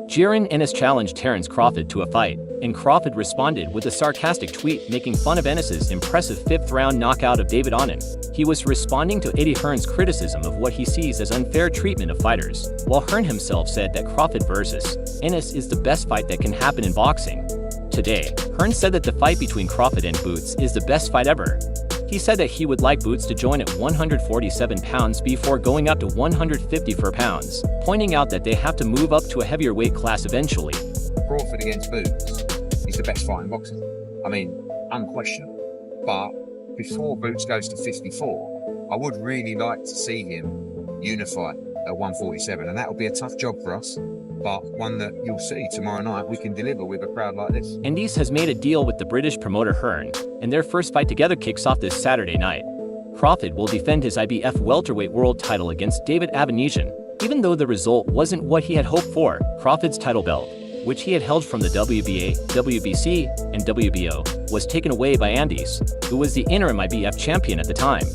Jaron Ennis challenged Terence Crawford to a fight, and Crawford responded with a sarcastic tweet making fun of Ennis's impressive fifth-round knockout of David Onen. He was responding to Hearn's criticism of what he sees as unfair treatment of fighters, while Hearn himself said that Crawford vs. Ennis is the best fight that can happen in boxing. Today, Hearn said that the fight between Crawford and Boots is the best fight ever. He said that he would like Boots to join at 147 pounds before going up to 154 pounds, pointing out that they have to move up to a heavier weight class eventually. Crawford against Boots is the best fight in boxing. I mean, unquestionable. But before Boots goes to 54, I would really like to see him unify at 147, and that will be a tough job for us, but one that you'll see tomorrow night we can deliver with a crowd like this. Ennis has made a deal with the British promoter Hearn, and their first fight together kicks off this Saturday night. Crawford will defend his IBF welterweight world title against David Abanesian, even though the result wasn't what he had hoped for. Crawford's title belt, which he had held from the WBA, WBC, and WBO, was taken away by Ennis, who was the interim IBF champion at the time.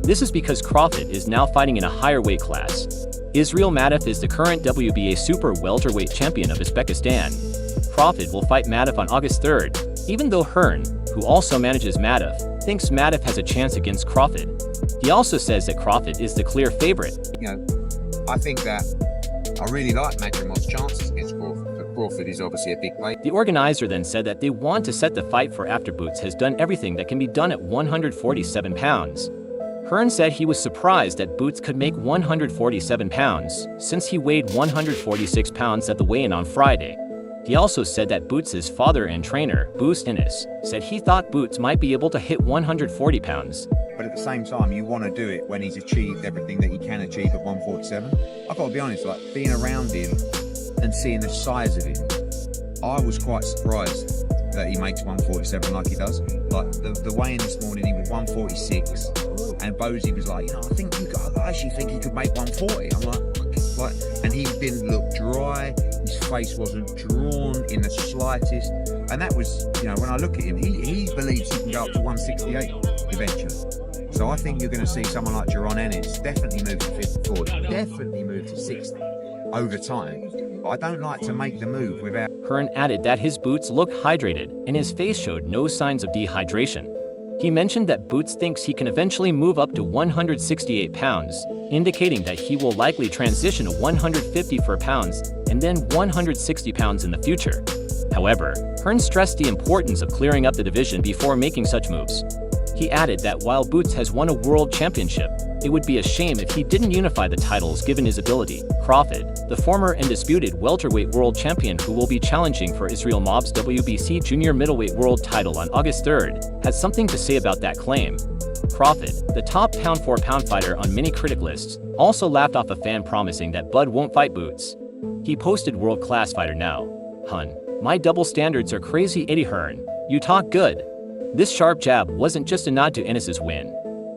This is because Crawford is now fighting in a higher weight class. Israel Madrimov is the current WBA super welterweight champion of Uzbekistan. Crawford will fight Madrimov on August 3rd, even though Hearn, who also manages Madrimov, thinks Madrimov has a chance against Crawford. He also says that Crawford is the clear favorite. I think that I really like Madrimov's chances against Crawford, but Crawford is obviously a big play. The organizer then said that they want to set the fight for after Boots has done everything that can be done at 147 pounds. Hearn said he was surprised that Boots could make 147 pounds, since he weighed 146 pounds at the weigh-in on Friday. He also said that Boots' father and trainer, Ennis, said he thought Boots might be able to hit 140 pounds. But at the same time, you want to do it when he's achieved everything that he can achieve at 147. I've got to be honest, like being around him and seeing the size of him, I was quite surprised that he makes 147 like he does. Like the weigh-in this morning, he was 146. And Bozy was like, I actually think he could make 140. I'm like, and he didn't look dry. His face wasn't drawn in the slightest. And that was, when I look at him, he believes he can go up to 168 eventually. So I think you're going to see someone like Jaron Ennis definitely move to 54, definitely move to 60 over time. But I don't like to make the move without. Hearn added that his Boots looked hydrated and his face showed no signs of dehydration. He mentioned that Boots thinks he can eventually move up to 168 pounds, indicating that he will likely transition to 154 pounds and then 160 pounds in the future. However, Hearn stressed the importance of clearing up the division before making such moves. He added that while Boots has won a world championship, it would be a shame if he didn't unify the titles given his ability. Crawford, the former undisputed welterweight world champion who will be challenging for Israel Mob's WBC junior middleweight world title on August 3rd, has something to say about that claim. Crawford, the top pound-for-pound fighter on many critic lists, also laughed off a fan promising that Bud won't fight Boots. He posted world-class fighter now. Hun, my double standards are crazy. Hearn, you talk good. This sharp jab wasn't just a nod to Ennis's win.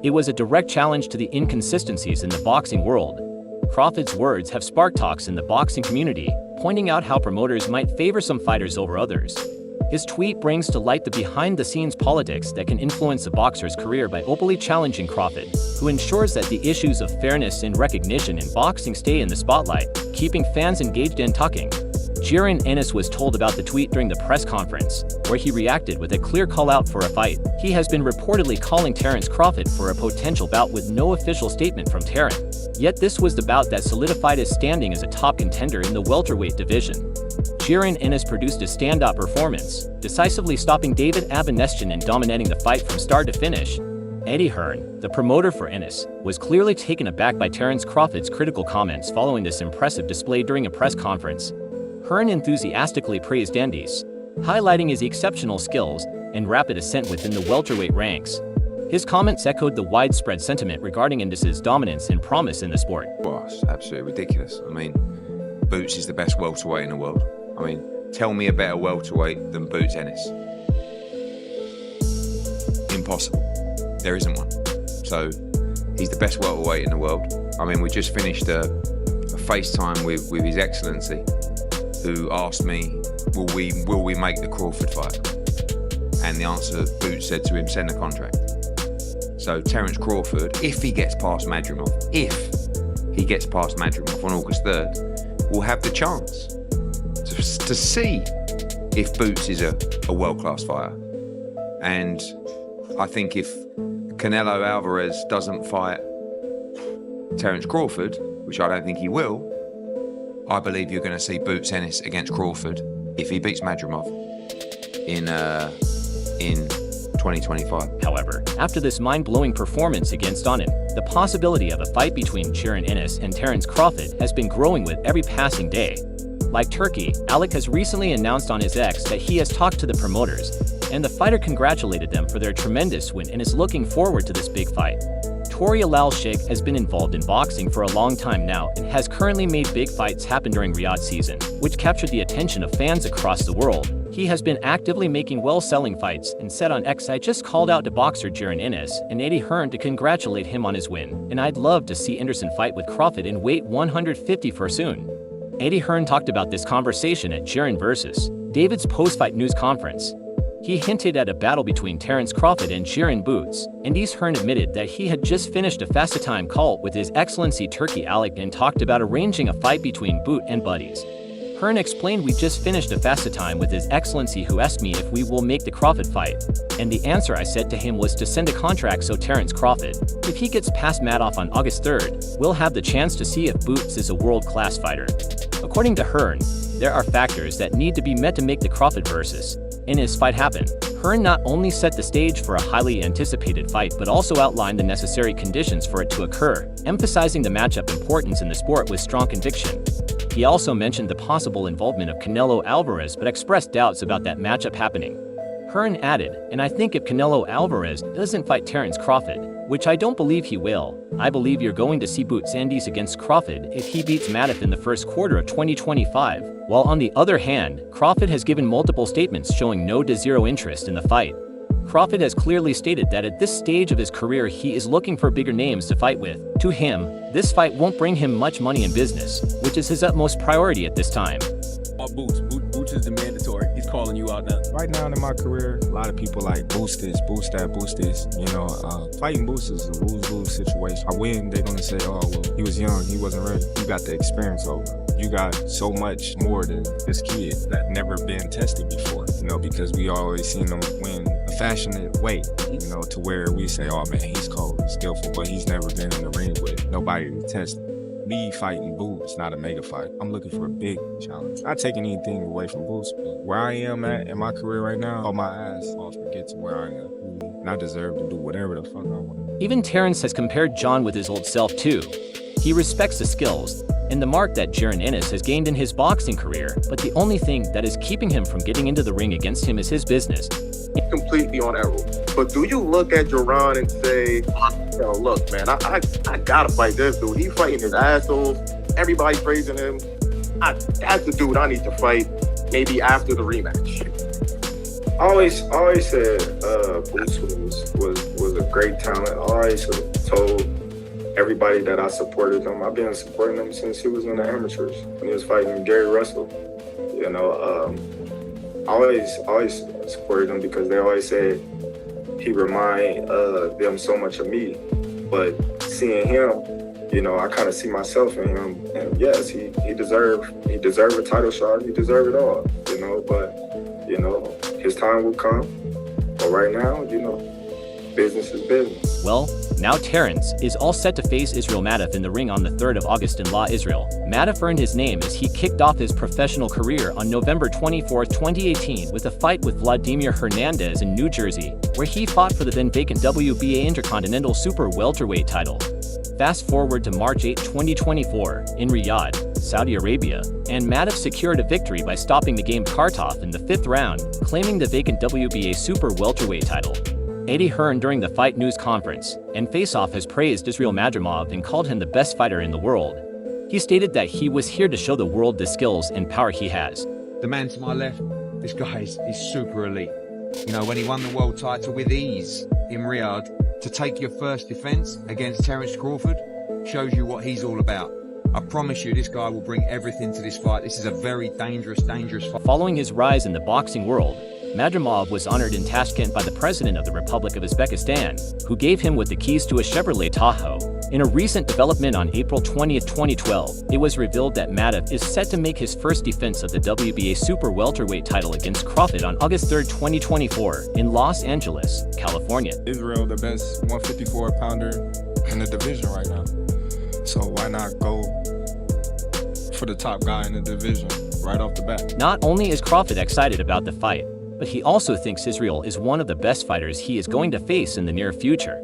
It was a direct challenge to the inconsistencies in the boxing world. Crawford's words have sparked talks in the boxing community, pointing out how promoters might favor some fighters over others. His tweet brings to light the behind-the-scenes politics that can influence a boxer's career by openly challenging Crawford, who ensures that the issues of fairness and recognition in boxing stay in the spotlight, keeping fans engaged and talking. Jaron Ennis was told about the tweet during the press conference, where he reacted with a clear call-out for a fight. He has been reportedly calling Terence Crawford for a potential bout with no official statement from Terence. Yet this was the bout that solidified his standing as a top contender in the welterweight division. Jaron Ennis produced a standout performance, decisively stopping David Abanesian and dominating the fight from start to finish. Hearn, the promoter for Ennis, was clearly taken aback by Terence Crawford's critical comments following this impressive display during a press conference. Hearn enthusiastically praised Ennis, highlighting his exceptional skills and rapid ascent within the welterweight ranks. His comments echoed the widespread sentiment regarding Ennis's dominance and promise in the sport. Well, it's absolutely ridiculous. I mean, Boots is the best welterweight in the world. I mean, tell me a better welterweight than Boots Ennis. Impossible. There isn't one. So, he's the best welterweight in the world. I mean, we just finished a FaceTime with His Excellency, who asked me, will we make the Crawford fight? And the answer, Boots said to him, send the contract. So Terence Crawford, if he gets past Madrimov on August 3rd, will have the chance to see if Boots is a world-class fighter. And I think if Canelo Alvarez doesn't fight Terence Crawford, which I don't think he will, I believe you're going to see Boots Ennis against Crawford if he beats Madrimov in 2025. However, after this mind-blowing performance against Onan, the possibility of a fight between Jaron Ennis and Terence Crawford has been growing with every passing day. Like Turkey, Alec has recently announced on his X that he has talked to the promoters, and the fighter congratulated them for their tremendous win and is looking forward to this big fight. Tori Alal Sheikh has been involved in boxing for a long time now and has currently made big fights happen during Riyadh season, which captured the attention of fans across the world. He has been actively making well-selling fights and said on X, "I just called out to boxer Jaron Ennis and Eddie Hearn to congratulate him on his win, and I'd love to see Anderson fight with Crawford in weight 154 soon." Eddie Hearn talked about this conversation at Jaron vs. David's post-fight news conference. He hinted at a battle between Terence Crawford and Jaron Boots, and Hearn admitted that he had just finished a fast-time call with His Excellency Turkey Alec and talked about arranging a fight between Boot and buddies. Hearn explained, "We just finished a fast-time with His Excellency who asked me if we will make the Crawford fight. And the answer I said to him was to send a contract so Terence Crawford, if he gets past Madoff on August 3rd, we'll have the chance to see if Boots is a world-class fighter." According to Hearn, there are factors that need to be met to make the Crawford vs. Ennis fight happen. Hearn not only set the stage for a highly anticipated fight but also outlined the necessary conditions for it to occur, emphasizing the matchup importance in the sport with strong conviction. He also mentioned the possible involvement of Canelo Alvarez but expressed doubts about that matchup happening. Hearn added, "And I think if Canelo Alvarez doesn't fight Terence Crawford, which I don't believe he will, I believe you're going to see Boots Ennis against Crawford if he beats Madoff in the first quarter of 2025. While on the other hand, Crawford has given multiple statements showing no to zero interest in the fight. Crawford has clearly stated that at this stage of his career he is looking for bigger names to fight with. To him, this fight won't bring him much money in business, which is his utmost priority at this time. Boots is the mandatory. He's calling you out now. Right now in my career, a lot of people like boost this, boost that, boost this. You know, fighting Boots is a lose-lose situation. I win, they're gonna say, "Oh, well, he was young, he wasn't ready." You got the experience over. You got so much more than this kid that never been tested before. You know, because we always seen him win a fashioned weight. You know, to where we say, "Oh man, he's cold, he's skillful," but he's never been in the ring with nobody to test him. Me fighting Boots, not a mega fight. I'm looking for a big challenge. Not taking anything away from Boots, but where I am at in my career right now, all my ass off to get to where I am. And I deserve to do whatever the fuck I want. Even Terence has compared John with his old self too. He respects the skills and the mark that Jaron Ennis has gained in his boxing career, but the only thing that is keeping him from getting into the ring against him is his business. Completely on that rule. But do you look at Jaron and say, "Yo, look, man, I gotta fight this dude. He fighting his assholes. Everybody praising him. That's the dude I need to fight. Maybe after the rematch." I always said Boots was a great talent. I always told everybody that I supported him. I've been supporting him since he was in the amateurs when he was fighting Gary Russell. You know, I always supported him because they always said he remind them so much of me. But seeing him, you know, I kind of see myself in him. And yes, he deserved a title shot. He deserved it all, you know. But, you know, his time will come. But right now, you know, business is business. Well, now Terence is all set to face Israel Madoff in the ring on the 3rd of August in La Israel. Madoff earned his name as he kicked off his professional career on November 24, 2018 with a fight with Vladimir Hernandez in New Jersey, where he fought for the then-vacant WBA Intercontinental Super Welterweight title. Fast forward to March 8, 2024, in Riyadh, Saudi Arabia, and Madoff secured a victory by stopping the game Kartov in the 5th round, claiming the vacant WBA Super Welterweight title. Eddie Hearn during the fight news conference and Face-Off has praised Israel Madrimov and called him the best fighter in the world. He stated that he was here to show the world the skills and power he has. The man to my left, this guy is super elite. You know, when he won the world title with ease in Riyadh, to take your first defense against Terence Crawford shows you what he's all about. I promise you, this guy will bring everything to this fight. This is a very dangerous fight. Following his rise in the boxing world, Madrimov was honored in Tashkent by the President of the Republic of Uzbekistan, who gave him with the keys to a Chevrolet Tahoe. In a recent development on April 20, 2012, it was revealed that Madrimov is set to make his first defense of the WBA super welterweight title against Crawford on August 3, 2024, in Los Angeles, California. Israel, the best 154-pounder in the division right now. So why not go for the top guy in the division right off the bat? Not only is Crawford excited about the fight, but he also thinks Israel is one of the best fighters he is going to face in the near future.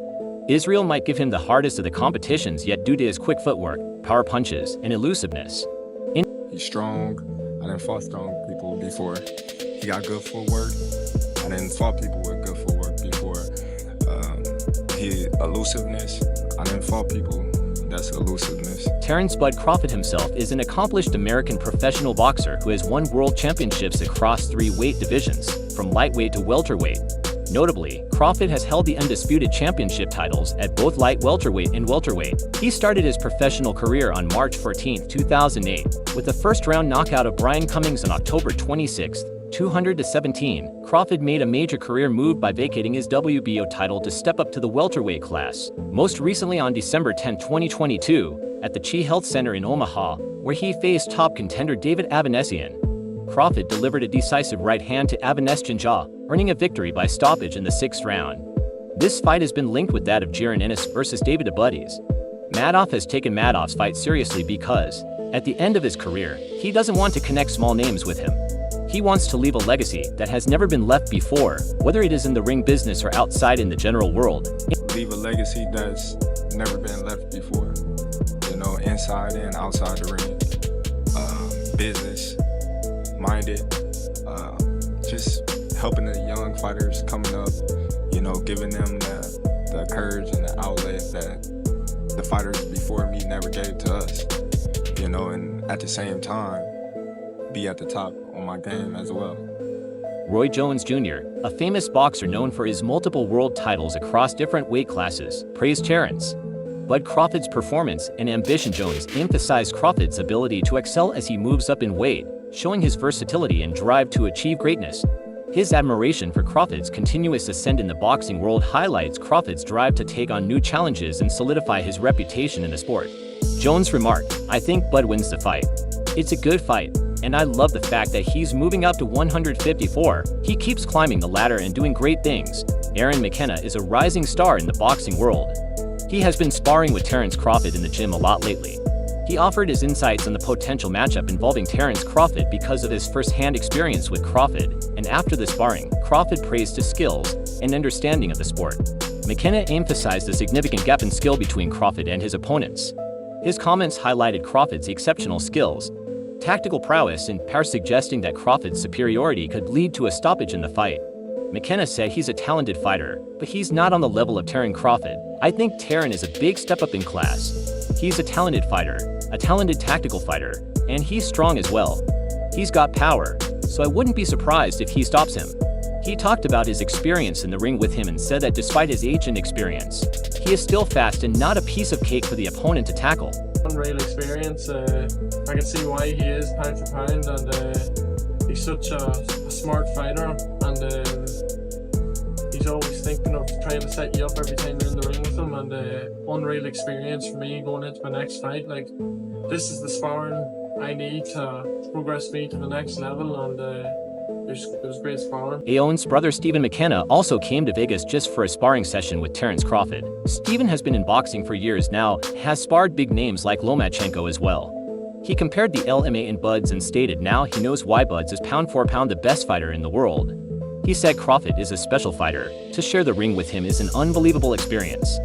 Israel might give him the hardest of the competitions, yet due to his quick footwork, power punches, and elusiveness. He's strong. I didn't fought strong people before. He got good footwork. I didn't fought people with good footwork before. Elusiveness. I didn't fought people that's elusiveness. Terence "Bud" Crawford himself is an accomplished American professional boxer who has won world championships across 3 weight divisions, from lightweight to welterweight. Notably, Crawford has held the undisputed championship titles at both light welterweight and welterweight. He started his professional career on March 14, 2008, with a first-round knockout of Brian Cummings on October 26, 200-17. Crawford made a major career move by vacating his WBO title to step up to the welterweight class, most recently on December 10, 2022, at the Chi Health Center in Omaha, where he faced top contender David Avanesian. Crawford delivered a decisive right hand to Avanesian's jaw, earning a victory by stoppage in the 6th round. This fight has been linked with that of Jaron Ennis versus David Abudis. Madrimov has taken Madrimov's fight seriously because, at the end of his career, he doesn't want to connect small names with him. He wants to leave a legacy that has never been left before, whether it is in the ring business or outside in the general world. Leave a legacy that's never been left before. You know, inside and outside the ring. Business minded. Just helping the young fighters coming up, you know, giving them the courage and the outlet that the fighters before me never gave to us. You know, and at the same time, be at the top on my game as well. Roy Jones Jr., a famous boxer known for his multiple world titles across different weight classes, praised Terence "Bud" Crawford's performance and ambition. Jones emphasized Crawford's ability to excel as he moves up in weight, showing his versatility and drive to achieve greatness. His admiration for Crawford's continuous ascent in the boxing world highlights Crawford's drive to take on new challenges and solidify his reputation in the sport. Jones remarked, "I think Bud wins the fight. It's a good fight, and I love the fact that he's moving up to 154. He keeps climbing the ladder and doing great things." Aaron McKenna is a rising star in the boxing world. He has been sparring with Terence Crawford in the gym a lot lately. He offered his insights on the potential matchup involving Terence Crawford because of his first-hand experience with Crawford, and after the sparring, Crawford praised his skills and understanding of the sport. McKenna emphasized the significant gap in skill between Crawford and his opponents. His comments highlighted Crawford's exceptional skills, tactical prowess, and power, suggesting that Crawford's superiority could lead to a stoppage in the fight. McKenna said he's a talented fighter, but he's not on the level of Terence Crawford. "I think Terence is a big step up in class. He's a talented fighter, a talented tactical fighter, and he's strong as well. He's got power, so I wouldn't be surprised if he stops him." He talked about his experience in the ring with him and said that despite his age and experience, he is still fast and not a piece of cake for the opponent to tackle. Unreal experience. I can see why he is pound for pound, and he's such a smart fighter, and he's always thinking of trying to set you up every time you're in the ring with him, and unreal experience for me going into my next fight. Like, this is the sparring I need to progress me to the next level, and it was great sparring. Aowen's brother Stephen McKenna also came to Vegas just for a sparring session with Terence Crawford. Stephen has been in boxing for years now, has sparred big names like Lomachenko as well. He compared the LMA and Buds and stated now he knows why Buds is pound for pound the best fighter in the world. He said Crawford is a special fighter. To share the ring with him is an unbelievable experience.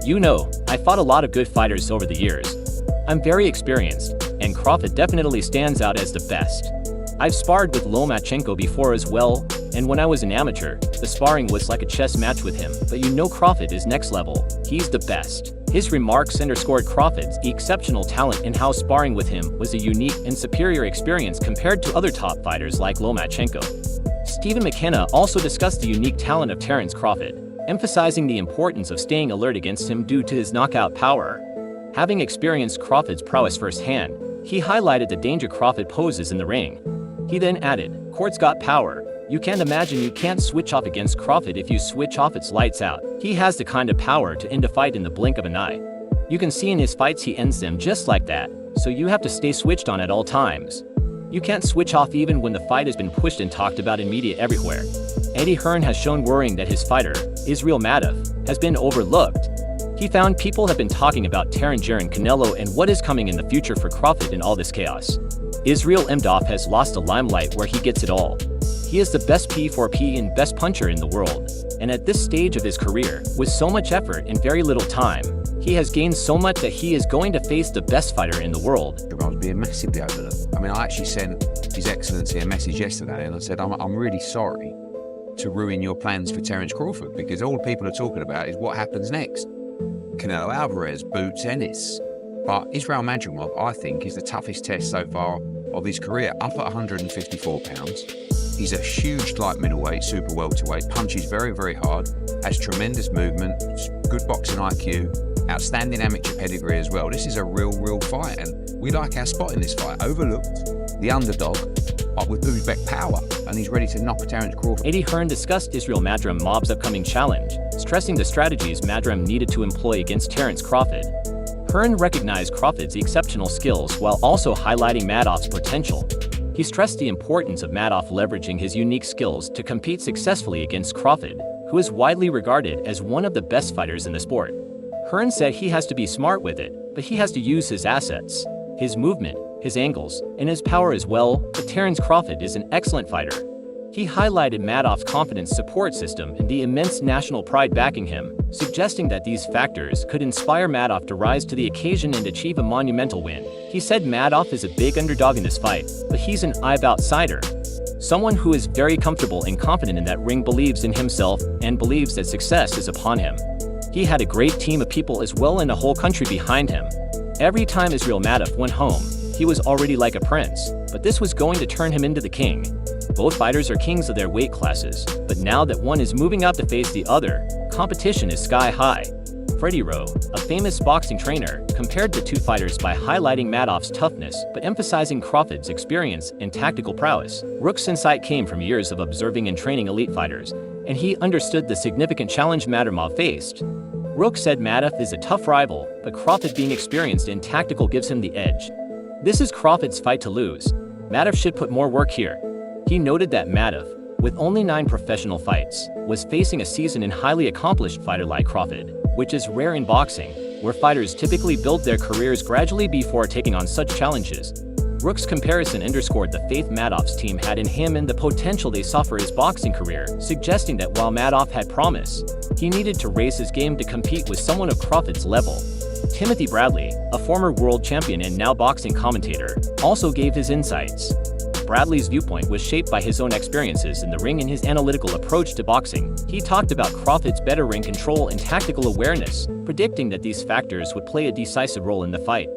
"You know, I fought a lot of good fighters over the years. I'm very experienced, and Crawford definitely stands out as the best. I've sparred with Lomachenko before as well, and when I was an amateur, the sparring was like a chess match with him, but you know Crawford is next level. He's the best." His remarks underscored Crawford's exceptional talent and how sparring with him was a unique and superior experience compared to other top fighters like Lomachenko. Stephen McKenna also discussed the unique talent of Terence Crawford, emphasizing the importance of staying alert against him due to his knockout power. Having experienced Crawford's prowess firsthand, he highlighted the danger Crawford poses in the ring. He then added, "Court's got power, You can't imagine you can't switch off against Crawford. If you switch off, it's lights out. He has the kind of power to end a fight in the blink of an eye. You can see in his fights he ends them just like that, so you have to stay switched on at all times. You can't switch off even when the fight has been pushed and talked about in media everywhere. Eddie Hearn has shown worrying that his fighter, Israel Madrimov, has been overlooked. He found people have been talking about Jaron Canelo and what is coming in the future for Crawford in all this chaos. Israel Madrimov has lost the limelight where he gets it all. He is the best P4P and best puncher in the world, and at this stage of his career, with so much effort and very little time, he has gained so much that he is going to face the best fighter in the world. I was being massively overlooked. I mean, I actually sent His Excellency a message yesterday and I said, I'm really sorry to ruin your plans for Terence Crawford, because all people are talking about is what happens next. Canelo Alvarez, Boots, Ennis. But Israel Madrimov, I think, is the toughest test so far of his career, up at 154 pounds. He's a huge light middleweight, super welterweight, punches very, very hard, has tremendous movement, good boxing IQ, outstanding amateur pedigree as well. This is a real fight, and we like our spot in this fight. Overlooked, the underdog, but with Uzbek power, and he's ready to knock Terence Crawford. Eddie Hearn discussed Israel Madrimov's upcoming challenge, stressing the strategies Madrimov needed to employ against Terence Crawford. Hearn recognized Crawford's exceptional skills while also highlighting Madrimov's potential. He stressed the importance of Madrimov leveraging his unique skills to compete successfully against Crawford, who is widely regarded as one of the best fighters in the sport. Hearn said he has to be smart with it, but he has to use his assets, his movement, his angles, and his power as well, but Terence Crawford is an excellent fighter. He highlighted Madrimov's confidence support system and the immense national pride backing him, suggesting that these factors could inspire Madrimov to rise to the occasion and achieve a monumental win. He said Madrimov is a big underdog in this fight, but he's an outsider. Someone who is very comfortable and confident in that ring, believes in himself, and believes that success is upon him. He had a great team of people as well and a whole country behind him. Every time Israel Madrimov went home, he was already like a prince, but this was going to turn him into the king. Both fighters are kings of their weight classes, but now that one is moving up to face the other, competition is sky high. Freddie Rowe, a famous boxing trainer, compared the two fighters by highlighting Madrimov's toughness but emphasizing Crawford's experience and tactical prowess. Rook's insight came from years of observing and training elite fighters, and he understood the significant challenge Madrimov faced. Rook said Madrimov is a tough rival, but Crawford, being experienced and tactical, gives him the edge. This is Crawford's fight to lose. Madrimov should put more work here. He noted that Madrimov, with only 9 professional fights, was facing a seasoned and highly accomplished fighter like Crawford, which is rare in boxing, where fighters typically build their careers gradually before taking on such challenges. Rook's comparison underscored the faith Madrimov's team had in him and the potential they saw for his boxing career, suggesting that while Madrimov had promise, he needed to raise his game to compete with someone of Crawford's level. Timothy Bradley, a former world champion and now boxing commentator, also gave his insights. Bradley's viewpoint was shaped by his own experiences in the ring and his analytical approach to boxing. He talked about Crawford's better ring control and tactical awareness, predicting that these factors would play a decisive role in the fight.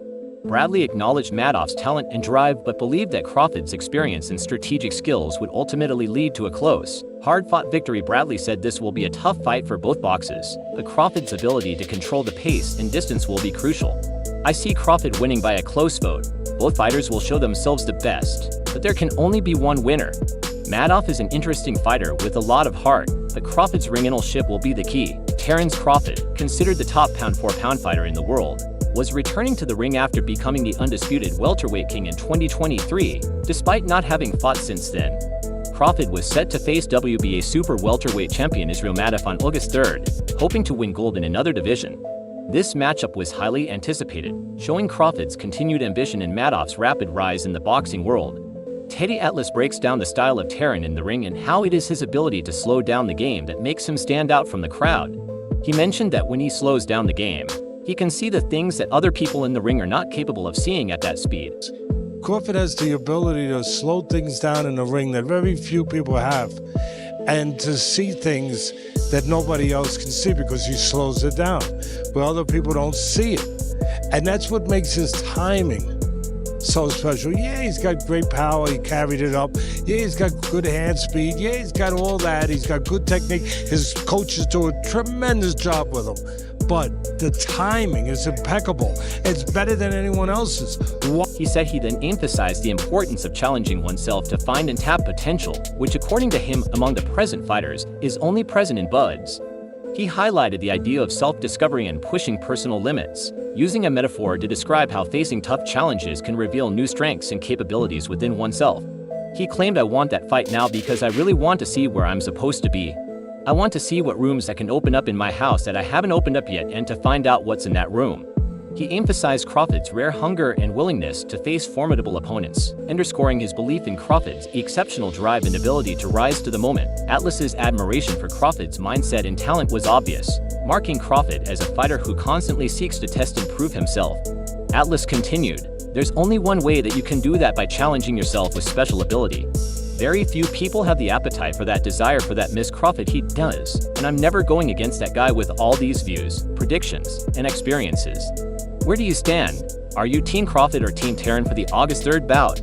Bradley acknowledged Madrimov's talent and drive but believed that Crawford's experience and strategic skills would ultimately lead to a close, hard-fought victory. Bradley said this will be a tough fight for both boxers, but Crawford's ability to control the pace and distance will be crucial. I see Crawford winning by a close vote. Both fighters will show themselves the best, but there can only be one winner. Madrimov is an interesting fighter with a lot of heart, but Crawford's ring-analyship will be the key. Terence Crawford, considered the top pound-for-pound fighter in the world, was returning to the ring after becoming the undisputed welterweight king in 2023, despite not having fought since then. Crawford was set to face WBA super welterweight champion Israel Madrimov on August 3rd, hoping to win gold in another division. This matchup was highly anticipated, showing Crawford's continued ambition and Madrimov's rapid rise in the boxing world. Teddy Atlas breaks down the style of Hearn in the ring and how it is his ability to slow down the game that makes him stand out from the crowd. He mentioned that when he slows down the game, he can see the things that other people in the ring are not capable of seeing at that speed. Crawford has the ability to slow things down in the ring that very few people have, and to see things that nobody else can see because he slows it down, but other people don't see it. And that's what makes his timing so special. Yeah, he's got great power, he carried it up. Yeah, he's got good hand speed. Yeah, he's got all that. He's got good technique. His coaches do a tremendous job with him. but the timing is impeccable. It's better than anyone else's. He said he then emphasized the importance of challenging oneself to find and tap potential, which according to him, among the present fighters, is only present in buds. He highlighted the idea of self-discovery and pushing personal limits, using a metaphor to describe how facing tough challenges can reveal new strengths and capabilities within oneself. He claimed, "I want that fight now because I really want to see where I'm supposed to be. I want to see what rooms I can open up in my house that I haven't opened up yet and to find out what's in that room." He emphasized Crawford's rare hunger and willingness to face formidable opponents, underscoring his belief in Crawford's exceptional drive and ability to rise to the moment. Atlas's admiration for Crawford's mindset and talent was obvious, marking Crawford as a fighter who constantly seeks to test and prove himself. Atlas continued, "There's only one way that you can do that, by challenging yourself with special ability. Very few people have the appetite for that, desire for that. Miss Crawford, he does, and I'm never going against that guy with all these views, predictions, and experiences." Where do you stand? Are you Team Crawford or Team Terran for the August 3rd bout?